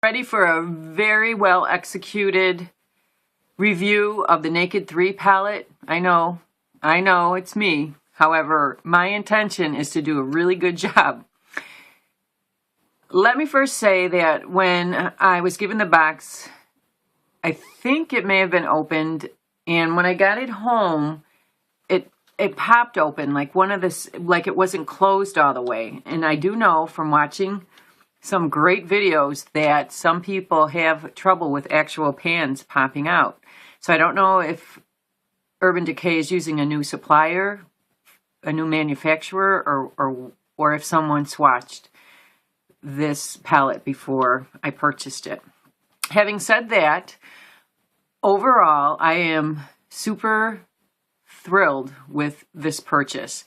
Ready for a very well executed review of the Naked3 palette. I know, it's me. However, my intention is to do a really good job. Let me first say that when I was given the box, I think it may have been opened, and when I got it home, it popped open like like it wasn't closed all the way. And I do know from watching some great videos that some people have trouble with actual pans popping out. So I don't know if Urban Decay is using a new supplier, a new manufacturer, or if someone swatched this palette before I purchased it. Having said that, overall, I am super thrilled with this purchase.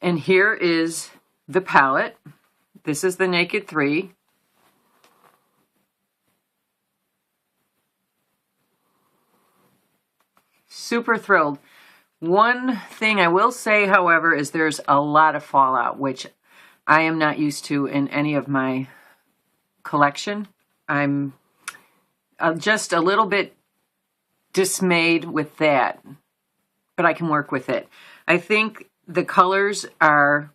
And here is the palette. This is the Naked3. Super thrilled. One thing I will say, however, is there's a lot of fallout, which I am not used to in any of my collection. I'm just a little bit dismayed with that, but I can work with it. I think the colors are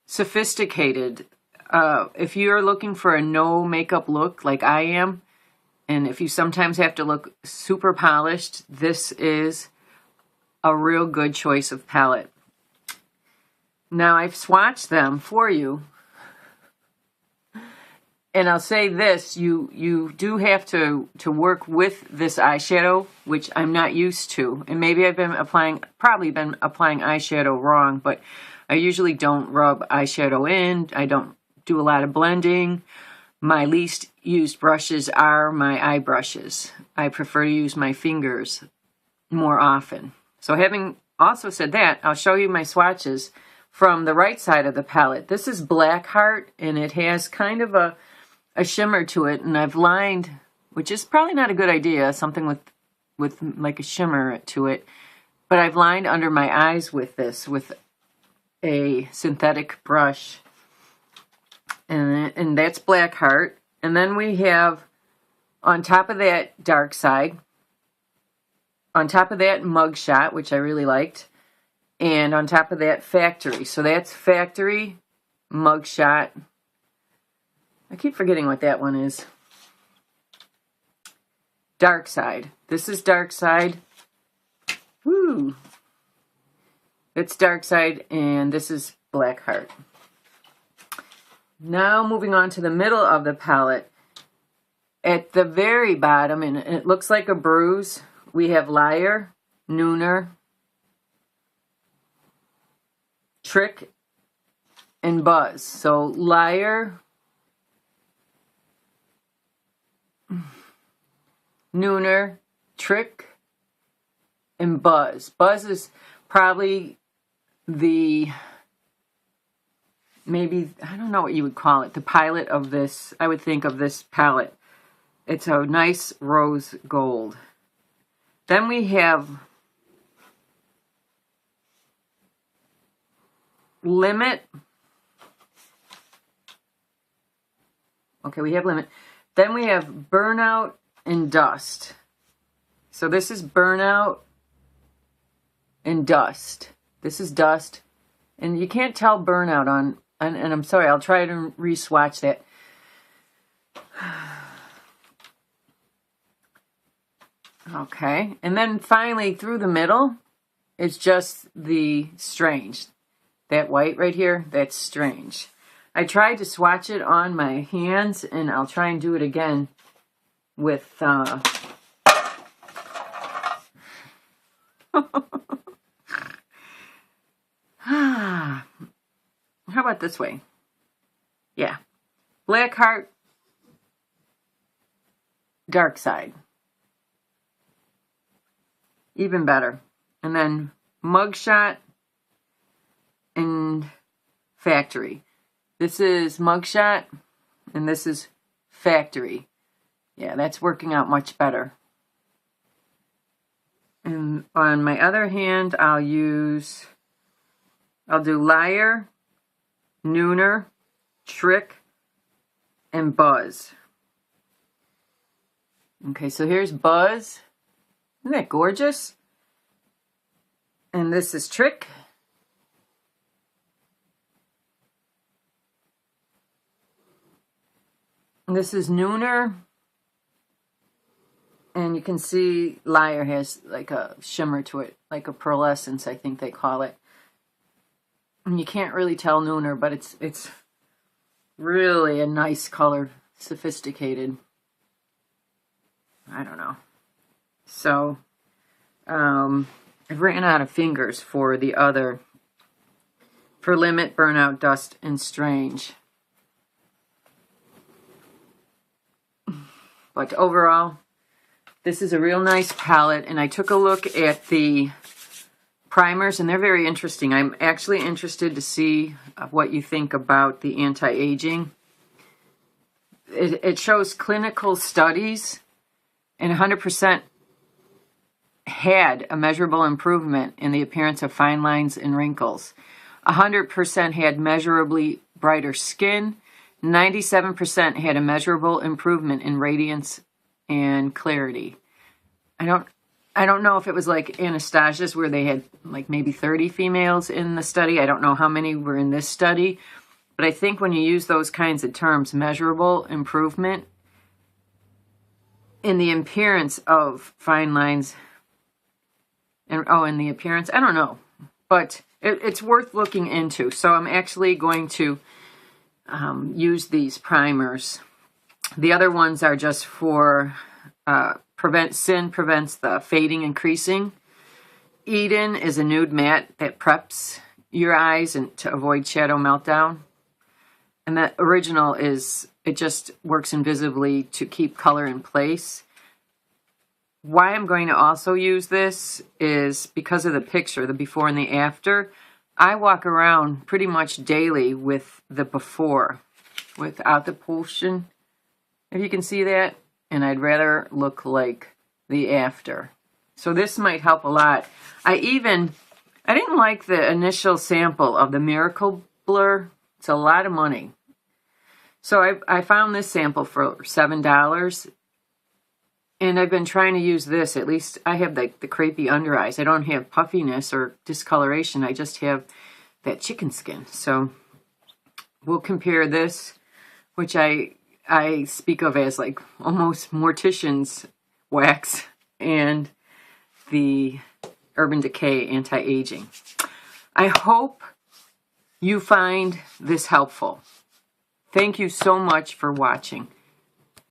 sophisticated. If you're looking for a no makeup look like I am, and if you sometimes have to look super polished, this is a real good choice of palette. Now I've swatched them for you, and I'll say this, you do have to work with this eyeshadow, which I'm not used to. And maybe I've been probably been applying eyeshadow wrong, but I usually don't rub eyeshadow in. I don't do a lot of blending. My least used brushes are my eye brushes. I prefer to use my fingers more often. So having also said that, I'll show you my swatches from the right side of the palette. This is Blackheart, and it has kind of a shimmer to it, and I've lined, which is probably not a good idea, something with like a shimmer to it, but I've lined under my eyes with this, with a synthetic brush, and that's Blackheart. And then we have, on top of that, Dark Side, on top of that, Mugshot, which I really liked, and on top of that, Factory. So that's Factory, Mugshot. I keep forgetting what that one is. Dark Side. This is Dark Side. Woo! It's Dark Side, and this is Blackheart. Now moving on to the middle of the palette. At the very bottom, and it looks like a bruise, we have Liar, Nooner, Trick, and Buzz. So Liar, Nooner, Trick, and Buzz. Buzz is probably maybe, I don't know what you would call it, the pilot of this, I would think, of this palette. It's a nice rose gold. Then we have Limit. Okay, we have Limit. Then we have Burnout and Dust. So this is Burnout and Dust. This is Dust. And you can't tell Burnout on, and I'm sorry, I'll try to re-swatch that. Okay, and then finally through the middle, it's just the Strange. That white right here, that's Strange. I tried to swatch it on my hands, and I'll try and do it again with how about this way? Yeah. Blackheart, Dark Side. Even better. And then Mugshot and Factory. This is Mugshot, and this is Factory. Yeah, that's working out much better. And on my other hand, I'll do Liar, Nooner, Trick, and Buzz. Okay, so here's Buzz. Isn't that gorgeous? And this is Trick. And this is Nooner. And you can see Liar has like a shimmer to it, like a pearlescence, I think they call it. And you can't really tell Nooner, but it's really a nice color, sophisticated. I don't know. So, I ran out of fingers for the other, for Limit, Burnout, Dust, and Strange. But overall, this is a real nice palette, and I took a look at the primers, and they're very interesting. I'm actually interested to see what you think about the anti-aging. It shows clinical studies, and 100% had a measurable improvement in the appearance of fine lines and wrinkles. 100% had measurably brighter skin. 97% had a measurable improvement in radiance and clarity. I don't know if it was like Anastasia's where they had like maybe 30 females in the study. I don't know how many were in this study. But I think when you use those kinds of terms, measurable improvement in the appearance of fine lines, and in the appearance, I don't know. But it's worth looking into. So I'm actually going to use these primers. The other ones are just for Sin prevents the fading and creasing. Eden is a nude matte that preps your eyes and to avoid shadow meltdown. And that original is, it just works invisibly to keep color in place. Why I'm going to also use this is because of the picture, the before and the after. I walk around pretty much daily with the before, without the potion, if you can see that, and I'd rather look like the after. So this might help a lot. I didn't like the initial sample of the Miracle Blur. It's a lot of money. So I found this sample for $7, and I've been trying to use this. At least I have the crepey under eyes. I don't have puffiness or discoloration. I just have that chicken skin. So we'll compare this, which I speak of as like almost mortician's wax, and the Urban Decay Anti-Aging. I hope you find this helpful. Thank you so much for watching.